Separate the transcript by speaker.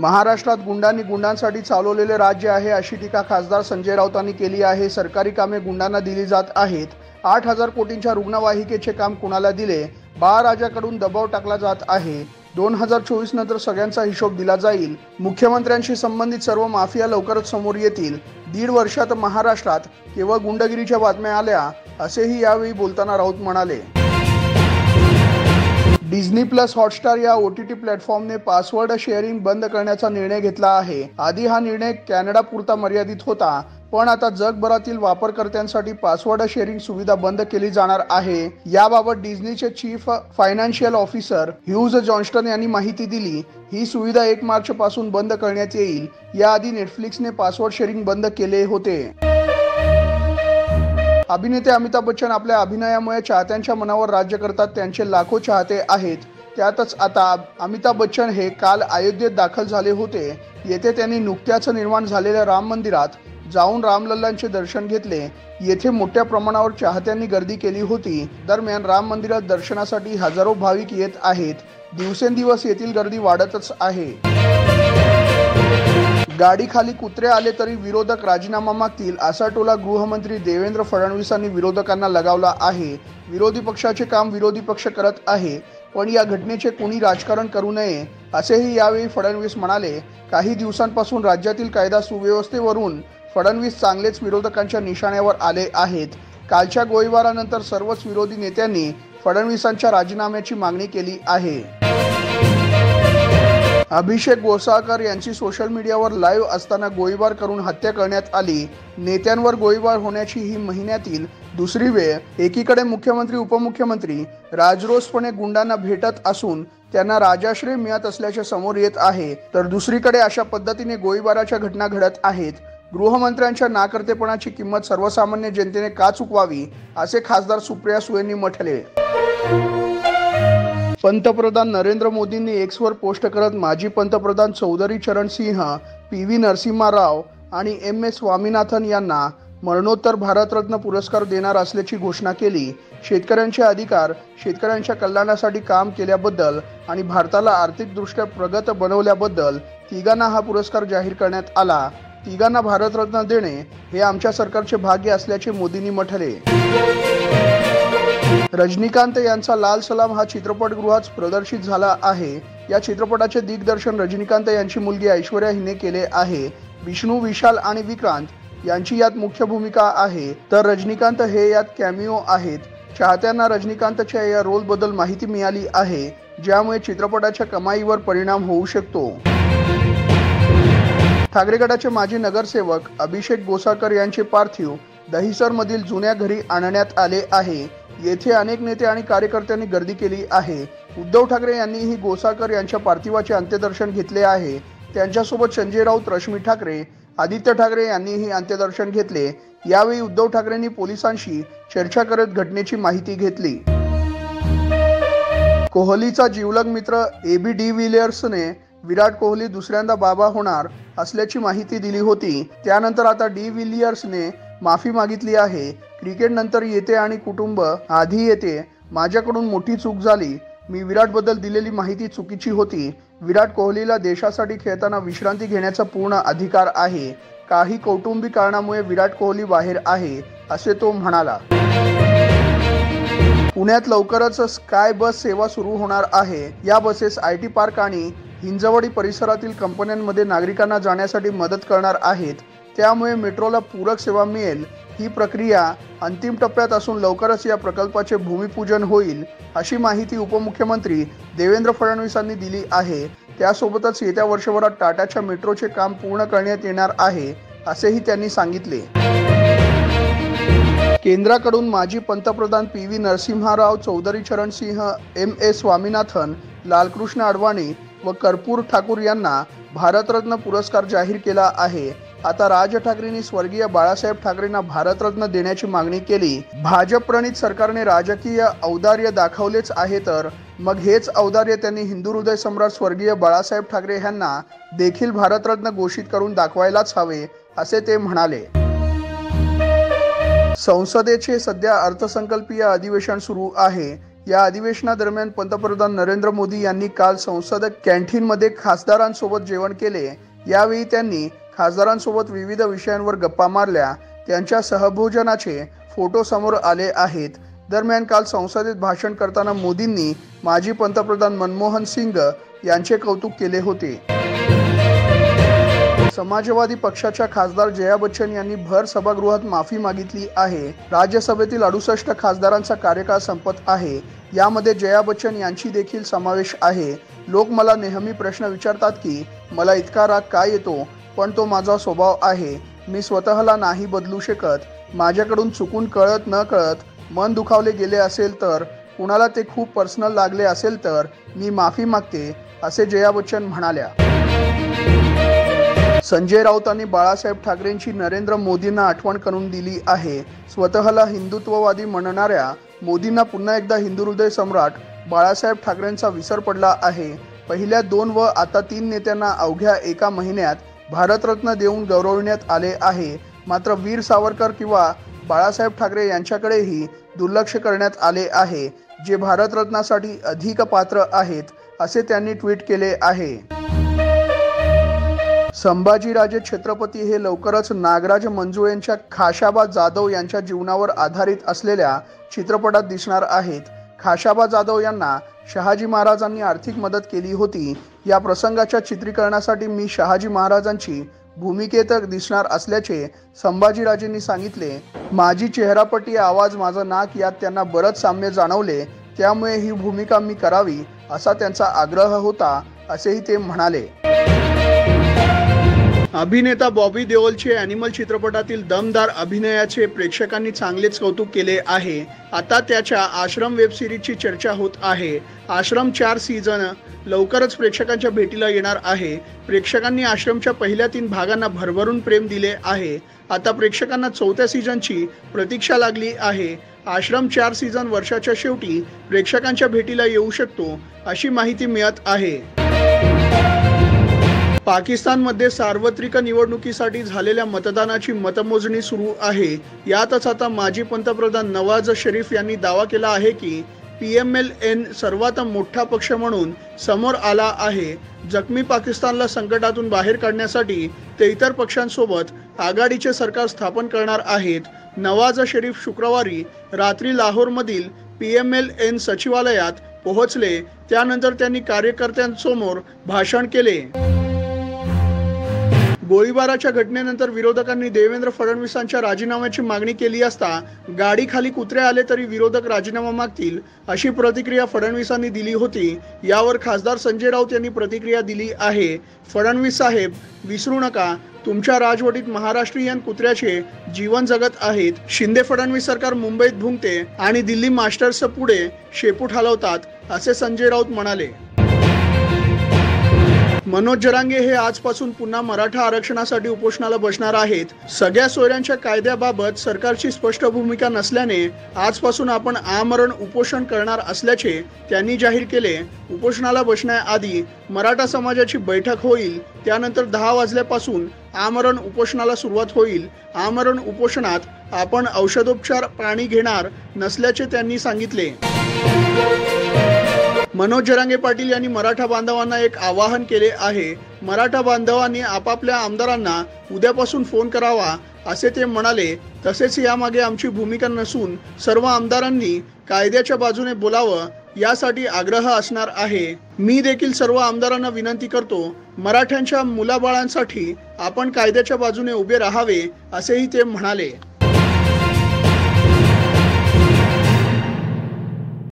Speaker 1: महाराष्ट्रात गुंडांसाठी चालवलेले राज्य आहे अशी टीका खासदार संजय राऊतांनी केली आहे। सरकारी कामे गुंडांना दिली जात आहेत। 8,000 कोटींच्या रुग्णवाहिकेचे काम कुणाला दिले? बाळाराजाकडून दबाव टाकला जात आहे। 2024 नंतर सगळ्यांचा हिशोब दिला जाईल। मुख्यमंत्र्यांशी संबंधित सर्व माफिया लवकरच समोर येतील। 1.5 वर्षात महाराष्ट्रात केवळ गुंडगिरीच्या बातम्या आल्या असेही यावेळी बोलताना राऊत म्हणाले। डिझनी प्लस हॉटस्टार या OTT प्लॅटफॉर्मने पासवर्ड शेअरिंग बंद करण्याचा निर्णय घेतला आहे। आधी हा निर्णय कॅनडापुरता मर्यादित होता, पण आता जगभरातील वापरकर्त्यांसाठी पासवर्ड शेअरिंग सुविधा बंद केली जाणार आहे। याबाबत डिझनीचे chief financial officer Hugh Johnston यांनी माहिती दिली। ही सुविधा 1 मार्च पासून बंद करण्यात येईल। याआधी नेटफ्लिक्सने पासवर्ड शेअरिंग बंद केले होते। अभिनेते अमिताभ बच्चन आपल्या अभिनयामुळे चाहत्यांच्या मनावर राज्य करतात। त्यांचे लाखो चाहते आहेत। त्यातच आता अमिताभ बच्चन हे काल अयोध्येत दाखल झाले होते। येथे त्यांनी नुकत्याच निर्माण झालेल्या राम मंदिरात जाऊन रामलल्लांचे दर्शन घेतले। येथे मोठ्या प्रमाणावर चाहत्यांनी गर्दी केली होती। दरम्यान राम मंदिरात दर्शनासाठी हजारो भाविक येत आहेत। दिवसेंदिवस येथील गर्दी वाढतच आहे। गाडीखाली कुत्रे आले तरी विरोधक राजीनामा मागतील असा टोला गृहमंत्री देवेंद्र फडणवीसांनी विरोधकांना लगावला आहे। विरोधी पक्षाचे काम विरोधी पक्ष करत आहे, पण या घटनेचे कोणी राजकारण करू नये असेही यावेळी फडणवीस म्हणाले। काही दिवसांपासून राज्यातील कायदा सुव्यवस्थेवरून फडणवीस चांगलेच विरोधकांच्या निशाण्यावर आले आहेत। कालच्या गोळीबारानंतर सर्वच विरोधी नेत्यांनी फडणवीसांच्या राजीनाम्याची मागणी केली आहे। अभिषेक गोसाळकर यांची सोशल मीडियावर लाईव्ह असताना गोळीबार करून हत्या करण्यात आली। नेत्यांवर गोळीबार होण्याची ही महिन्यातील दुसरी वेळ। एकीकडे मुख्यमंत्री उपमुख्यमंत्री राजरोसपणे गुंडांना भेटत असून त्यांना राजाश्रय मिळत असल्याचे समोर येत आहे, तर दुसरीकडे अशा पद्धतीने गोळीबाराच्या घटना घडत आहेत। गृहमंत्र्यांच्या नाकर्तेपणाची किंमत सर्वसामान्य जनतेने का चुकवावी असे खासदार सुप्रिया सुळेंनी म्हटले। पंतप्रधान नरेंद्र मोदींनी एक्सवर पोस्ट करत माजी पंतप्रधान चौधरी चरण सिंह, PV नरसिम्हा राव आणि MS स्वामीनाथन यांना मरणोत्तर भारतरत्न पुरस्कार देणार असल्याची घोषणा केली। शेतकऱ्यांचे अधिकार, शेतकऱ्यांच्या कल्याणासाठी काम केल्याबद्दल आणि भारताला आर्थिकदृष्ट्या प्रगत बनवल्याबद्दल तिघांना हा पुरस्कार जाहीर करण्यात आला। तिघांना भारतरत्न देणे हे आमच्या सरकारचे भाग्य असल्याचे मोदींनी म्हटले। रजनीकांत यांचा लाल सलाम हा चित्रपटगृहात प्रदर्शित झाला आहे। या चित्रपटाचे दिग्दर्शन रजनीकांत यांची मुलगी ऐश्वर्या हिने केले आहे। विष्णू, विशाल आणि विक्रांत यांची यात मुख्य भूमिका आहे, तर रजनीकांत हे यात कॅमिओ आहेत। चाहत्यांना रजनीकांतच्या या रोलबद्दल माहिती मिळाली आहे, ज्यामुळे चित्रपटाच्या कमाईवर परिणाम होऊ शकतो। ठाकरे गटाचे माजी नगरसेवक अभिषेक गोसाळकर यांचे पार्थिव दहिसरमधील जुन्या घरी आणण्यात आले आहे। येथे अनेक नेते आणि कार्यकर्त्यांनी गर्दी केली आहे। उद्धव ठाकरे यांनीही गोसाळकर यांच्या पार्थिवाचे अंत्यदर्शन घेतले आहे। त्यांच्यासोबत संजय राऊत, रश्मी ठाकरे, आदित्य ठाकरे यांनीही अंत्यदर्शन घेतले। यावेळी उद्धव ठाकरेंनी पोलिसांशी चर्चा करत घटनेची माहिती घेतली। कोहलीचा जिवलग मित्र AB डिव्हिलियर्सने विराट कोहली दुसऱ्यांदा बाबा होणार असल्याची माहिती दिली होती। त्यानंतर आता डिव्हिलियर्सने माफी मागितली आहे। क्रिकेट नंतर येते आणि कुटुंब आधी येते। माझ्याकडून मोठी चूक झाली। मी विराटबद्दल दिलेली माहिती चुकीची होती। विराट कोहलीला देशासाठी खेळताना विश्रांती घेण्याचा पूर्ण अधिकार आहे। काही कौटुंबिक कारणामुळे विराट कोहली बाहेर आहे असे तो म्हणाला। पुण्यात लवकरच स्काय बस सेवा सुरू होणार आहे। या बसेस IT पार्क आणि हिंजवडी परिसरातील कंपन्यांमध्ये नागरिकांना जाण्यासाठी मदत करणार आहेत। त्यामुळे मेट्रोला पूरक सेवा मिळेल। ही प्रक्रिया अंतिम टप्प्यात असून लवकरच या प्रकल्पाचे भूमिपूजन होईल अशी माहिती उपमुख्यमंत्री देवेंद्र फडणवीसांनी दिली आहे। त्यासोबतच येत्या वर्षभरात टाटाच्या मेट्रोचे काम पूर्ण करण्यात येणार आहे असेही त्यांनी सांगितले। केंद्राकडून माजी पंतप्रधान PV नरसिम्हा राव, चौधरी चरण सिंह, MS स्वामीनाथन, लालकृष्ण अडवाणी व कर्पूर ठाकूर यांना भारतरत्न पुरस्कार जाहीर केला आहे। आता राज ठाकरेंनी स्वर्गीय बाळासाहेब ठाकरेंना भारतरत्न देण्याची मागणी केली। भाजप प्रणित सरकारने राजकीय औदार्य दाखवलेच आहे, तर मग हेच औदार्य त्यांनी हिंदू हृदय सम्राट स्वर्गीय बाळासाहेब ठाकरे यांना देखील भारतरत्न घोषित करून दाखवायलाच हवे असे ते म्हणाले। संसदेचे सध्या अर्थसंकल्पीय अधिवेशन सुरू आहे। या अधिवेशनादरम्यान पंतप्रधान नरेंद्र मोदी यांनी काल संसद कॅन्टीनमध्ये खासदारांसोबत जेवण केले। यावेळी त्यांनी खासदारांसोबत विविध विषयांवर गप्पा मारल्या। त्यांच्या सहभोजनाचे फोटो समोर आले आहेत। दरम्यान काल संसदेत भाषण करताना मोदींनी माजी पंतप्रधान मनमोहन सिंग यांचे कौतुक केले होते। समाजवादी पक्षाच्या खासदार जया बच्चन यांनी भर सभागृहात माफी मागितली आहे। राज्यसभेतील 68 खासदारांचा कार्यकाळ संपत आहे। यामध्ये जया बच्चन यांची देखील समावेश आहे। लोक मला नेहमी प्रश्न विचारतात की मला इतका राग का येतो, पण तो माझा स्वभाव आहे। मी स्वतःला नाही बदलू शकत। माझ्याकडून चुकून कळत न कळत मन दुखावले गेले असेल तर, कुणाला ते खूप पर्सनल लागले असेल तर मी माफी मागते, असे जया बच्चन म्हणाल्या। संजय राऊतांनी बाळासाहेब ठाकरेंची नरेंद्र मोदींना आठवण करून दिली आहे। स्वतःला हिंदुत्ववादी म्हणणाऱ्या मोदींना पुन्हा एकदा हिंदू हृदय सम्राट बाळासाहेब ठाकरेंचा विसर पडला आहे। पहिल्या 2 व आता 3 नेत्यांना अवघ्या एका महिन्यात भारतरत्न देऊन गौरविण्यात आले आहे। मात्र वीर सावरकर किंवा बाळासाहेब ठाकरे यांच्याकडेही दुर्लक्ष करण्यात आले आहे, जे भारतरत्नासाठी अधिक पात्र आहेत, असे त्यांनी ट्विट केले आहे। संभाजीराजे छत्रपती हे लवकरच नागराज मंजुळेंच्या खाशाबा जाधव यांच्या जीवनावर आधारित असलेल्या चित्रपटात दिसणार आहेत। खाशाबा जाधव यांना शहाजी महाराजांनी आर्थिक मदत केली होती। या प्रसंगाच्या चित्रीकरणासाठी मी शहाजी महाराजांची भूमिकेत दिसणार असल्याचे संभाजीराजेंनी सांगितले। माझी चेहरापट्टी, आवाज, माझं नाक यात त्यांना बरंच साम्य जाणवले, त्यामुळे ही भूमिका मी करावी असा त्यांचा आग्रह होता, असेही ते म्हणाले। अभिनेता बॉबी देओलचे ॲनिमल चित्रपटातील दमदार अभिनयाचे प्रेक्षकांनी चांगलेच कौतुक केले आहे। आता त्याच्या आश्रम वेब सिरीजची चर्चा होत आहे। आश्रम 4 सीझन लवकरच प्रेक्षकांच्या भेटीला येणार आहे। प्रेक्षकांनी आश्रमच्या पहिल्या 3 भागांना भरभरून प्रेम दिले आहे। आता प्रेक्षकांना 4थ्या सीझनची प्रतीक्षा लागली आहे। आश्रम 4 सीझन वर्षाच्या शेवटी प्रेक्षकांच्या भेटीला येऊ शकतो, अशी माहिती मिळत आहे। पाकिस्तानमध्ये सार्वत्रिक निवडणुकीसाठी झालेल्या मतदानाची मतमोजणी सुरू आहे। यातच आता माजी पंतप्रधान नवाज शरीफ यांनी दावा केला आहे की PMLN सर्वात मोठा पक्ष म्हणून समोर आला आहे। जखमी पाकिस्तानला संकटातून बाहेर काढण्यासाठी ते इतर पक्षांसोबत आघाडीचे सरकार स्थापन करणार आहेत। नवाज शरीफ शुक्रवारी रात्री लाहोरमधील PMLN सचिवालयात पोहोचले। त्यानंतर त्यांनी कार्यकर्त्यांसमोर भाषण केले। गोळीबाराच्या घटनेनंतर विरोधकांनी देवेंद्र फडणवीसांच्या राजीनाम्याची मागणी केली असता गाडीखाली कुत्रे आले तरी विरोधक राजीनामा मागतील, अशी प्रतिक्रिया फडणवीसांनी दिली होती। यावर खासदार संजय राऊत यांनी प्रतिक्रिया दिली आहे। फडणवीस साहेब, विसरू नका, तुमच्या राजवटीत महाराष्ट्रीयन कुत्र्याचे जीवन जगत आहेत। शिंदे फडणवीस सरकार मुंबईत भुंकते आणि दिल्ली मास्टर्स पुढे शेपूट हलवतात, असे संजय राऊत म्हणाले। मनोज जरांगे हे आजपासून पुन्हा मराठा आरक्षणासाठी उपोषणाला बसणार आहेत। सगळ्या सोयऱ्यांच्या कायद्याबाबत सरकारची स्पष्ट भूमिका नसल्याने आजपासून आपण आमरण उपोषण करणार असल्याचे त्यांनी जाहीर केले। उपोषणाला बसण्याआधी मराठा समाजाची बैठक होईल। त्यानंतर 10 वाजल्यापासून आमरण उपोषणाला सुरुवात होईल। आमरण उपोषणात आपण औषधोपचार पाणी घेणार नसल्याचे त्यांनी सांगितले। मनोज जरांगे पाटील यांनी मराठा बांधवांना एक आवाहन केले आहे। मराठा बांधवांनी आपापल्या आमदारांना उद्यापासून फोन करावा, असे ते म्हणाले। तसेच यामागे आमची भूमिका नसून सर्व आमदारांनी कायद्याच्या बाजूने बोलावं, यासाठी आग्रह असणार आहे। मी देखील सर्व आमदारांना विनंती करतो, मराठ्यांच्या मुलाबाळांसाठी आपण कायद्याच्या बाजूने उभे राहावे, असेही ते म्हणाले।